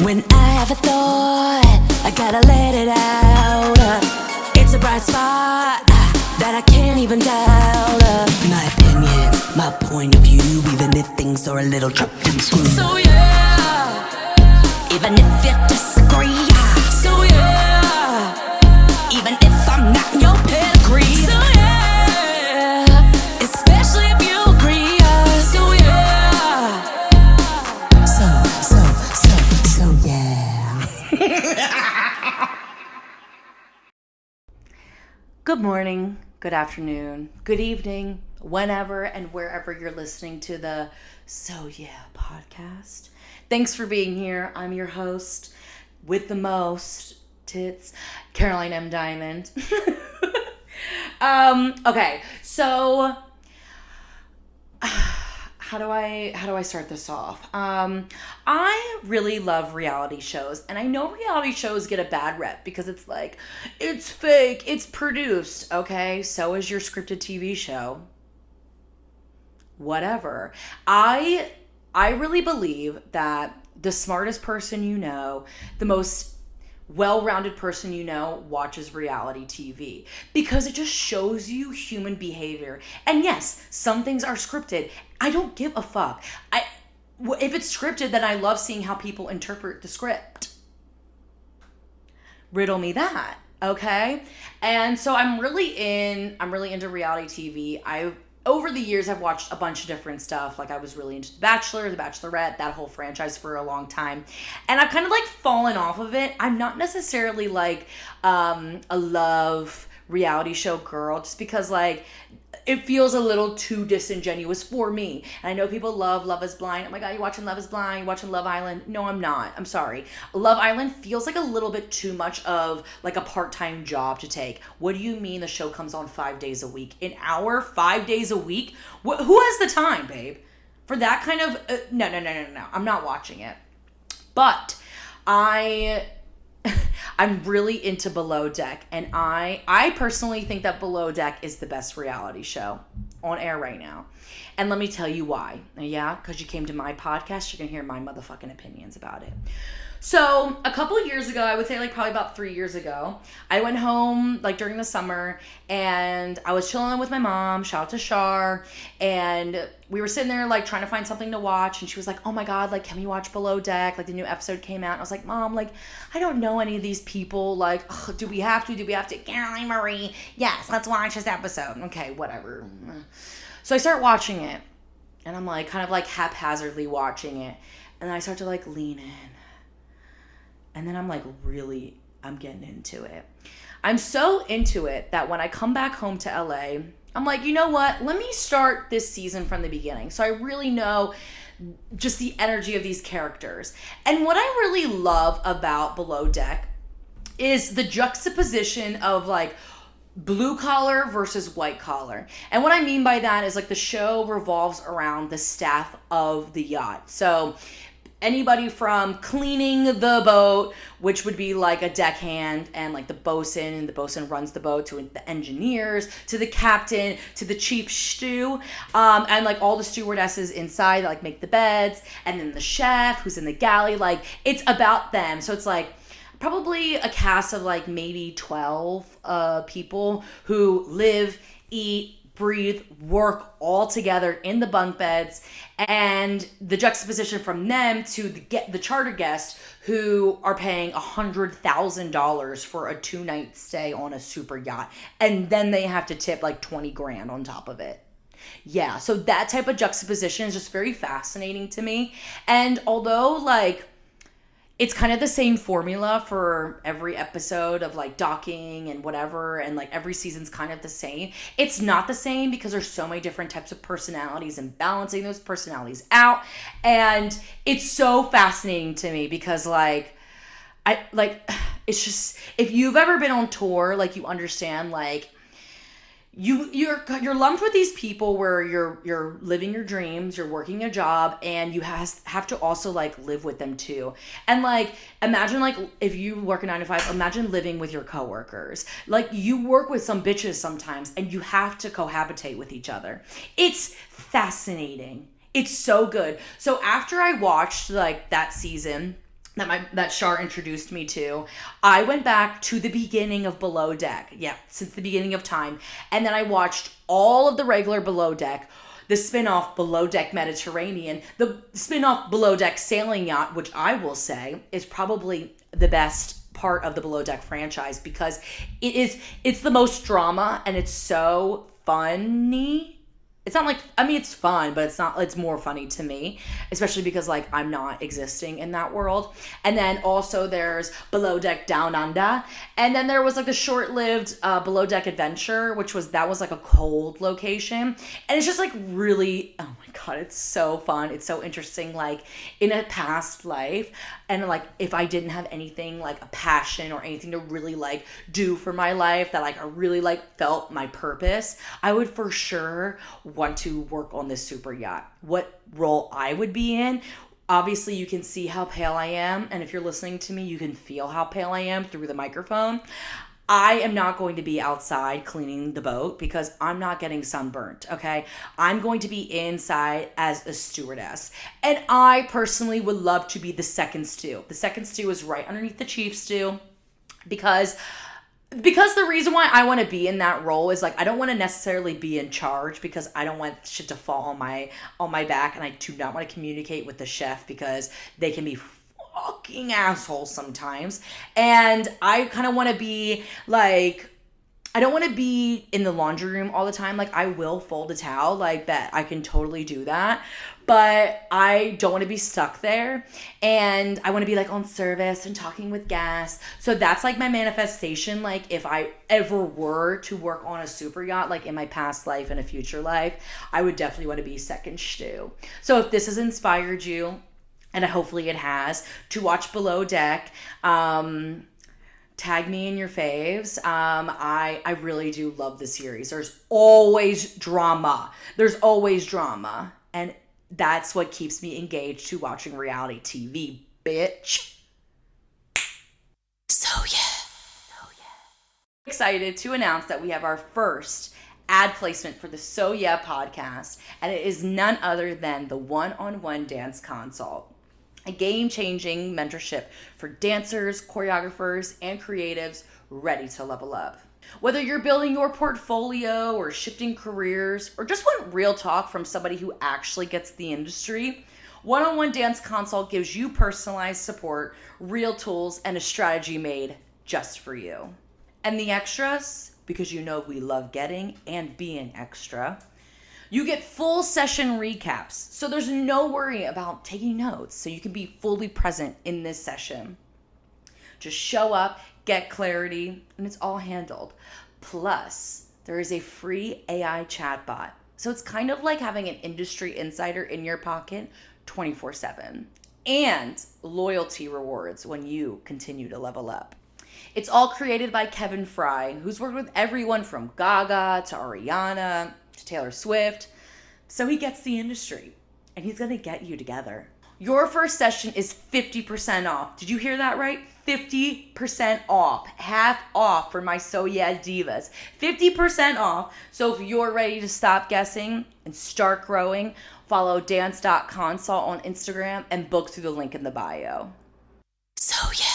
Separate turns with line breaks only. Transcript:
When I have a thought, I gotta let it out. It's a bright spot that I can't even doubt. My opinion, my point of view, even if things are a little chopped and screwed. So yeah, even if you disagree. So yeah, even if I'm not in your pedigree. So yeah, especially if you agree. So yeah, so yeah. Good morning, good afternoon, good evening, whenever and wherever you're listening to the So Yeah podcast. Thanks for being here. I'm your host with the most tits, Caroline M. Diamond. Okay, so how do I start this off? I really love reality shows, and I know reality shows get a bad rep because it's like, it's fake, it's produced, okay? So is your scripted TV show. Whatever. I really believe that the smartest person you know, the most well-rounded person you know, watches reality TV because it just shows you human behavior. And yes, some things are scripted. I don't give a fuck. If it's scripted, then I love seeing how people interpret the script. Riddle me that, okay? And so I'm really into reality TV. Over the years, I've watched a bunch of different stuff. Like, I was really into The Bachelor, The Bachelorette, that whole franchise for a long time. And I've kind of, like, fallen off of it. I'm not necessarily, like, a love reality show girl, just because, like, it feels a little too disingenuous for me. And I know people love Love is Blind. Oh my God, you watching Love is Blind? You watching Love Island? No, I'm not. I'm sorry. Love Island feels like a little bit too much of like a part-time job to take. What do you mean the show comes on 5 days a week? An hour, 5 days a week? Who has the time, babe? For that kind of... No. I'm not watching it. But I'm really into Below Deck, and I personally think that Below Deck is the best reality show on air right now. And let me tell you why. Yeah, because you came to my podcast, you're going to hear my motherfucking opinions about it. So a couple of years ago, I would say like probably about 3 years ago, I went home like during the summer and I was chilling with my mom, shout out to Shar, and we were sitting there like trying to find something to watch, and she was like, oh my God, like, can we watch Below Deck? Like, the new episode came out. And I was like, Mom, like, I don't know any of these people. Like, ugh, do we have to? Caroline Marie, yes, let's watch this episode. Okay, whatever. So I start watching it, and I'm like kind of like haphazardly watching it, and then I start to like lean in. And then I'm like, really, I'm getting into it. I'm so into it that when I come back home to LA, I'm like, you know what? Let me start this season from the beginning, so I really know just the energy of these characters. And what I really love about Below Deck is the juxtaposition of like blue collar versus white collar. And what I mean by that is like the show revolves around the staff of the yacht. So anybody from cleaning the boat, which would be like a deckhand, and like the bosun runs the boat, to the engineers, to the captain, to the chief stew, and like all the stewardesses inside that like make the beds, and then the chef who's in the galley. Like, it's about them. So it's like probably a cast of like maybe 12 people who live, eat, breathe, work all together in the bunk beds, and the juxtaposition from them to the charter guests who are paying $100,000 for a 2-night stay on a super yacht, and then they have to tip like 20 grand on top of it. Yeah, so that type of juxtaposition is just very fascinating to me. And although like it's kind of the same formula for every episode of like docking and whatever, and like every season's kind of the same, it's not the same because there's so many different types of personalities and balancing those personalities out. And it's so fascinating to me because it's just, if you've ever been on tour, like, you understand, like, you're lumped with these people where you're living your dreams, you're working a job, and you have to also like live with them too. And like, imagine like if you work a 9 to 5, imagine living with your coworkers. Like, you work with some bitches sometimes, and you have to cohabitate with each other. It's fascinating. It's so good. So after I watched like that season, that Shar introduced me to, I went back to the beginning of Below Deck. Yeah, since the beginning of time. And then I watched all of the regular Below Deck, the spin-off Below Deck Mediterranean, the spin-off Below Deck Sailing Yacht, which I will say is probably the best part of the Below Deck franchise because it's the most drama and it's so funny. It's not like, I mean, it's fun, but it's more funny to me, especially because like I'm not existing in that world. And then also there's Below Deck Down Under. And then there was like the short-lived Below Deck Adventure, that was like a cold location. And it's just like really, oh my God, it's so fun. It's so interesting, like in a past life. And like if I didn't have anything like a passion or anything to really like do for my life that like I really like felt my purpose, I would for sure want to work on this super yacht. What role I would be in, obviously you can see how pale I am, and if you're listening to me you can feel how pale I am through the microphone. I am not going to be outside cleaning the boat because I'm not getting sunburnt, okay? I'm going to be inside as a stewardess. And I personally would love to be the second stew. The second stew is right underneath the chief stew because the reason why I want to be in that role is like I don't want to necessarily be in charge because I don't want shit to fall on my back, and I do not want to communicate with the chef because they can be fucking assholes sometimes. And I kind of want to be like, I don't want to be in the laundry room all the time. Like I will fold a towel, like that I can totally do that, but I don't want to be stuck there. And I want to be like on service and talking with guests. So that's like my manifestation. Like if I ever were to work on a super yacht, like in my past life and a future life, I would definitely want to be second stew. So if this has inspired you, and hopefully it has, to watch Below Deck, tag me in your faves. I really do love the series. There's always drama. And that's what keeps me engaged to watching reality TV, bitch. So yeah. Excited to announce that we have our first ad placement for the So Yeah podcast, and it is none other than the one-on-one dance consult. A game-changing mentorship for dancers, choreographers, and creatives ready to level up. Whether you're building your portfolio or shifting careers or just want real talk from somebody who actually gets the industry, One-on-One Dance Consult gives you personalized support, real tools, and a strategy made just for you. And the extras, because you know we love getting and being extra, you get full session recaps, so there's no worry about taking notes, so you can be fully present in this session. Just show up, get clarity, and it's all handled. Plus, there is a free AI chatbot, so it's kind of like having an industry insider in your pocket 24/7. And loyalty rewards when you continue to level up. It's all created by Kevin Fry, who's worked with everyone from Gaga to Ariana to Taylor Swift. So he gets the industry, and he's gonna get you together. Your first session is 50% off. Did you hear that right? 50% off. Half off for my So Yeah divas. 50% off. So if you're ready to stop guessing and start growing, follow dance.consult on Instagram and book through the link in the bio. So yeah.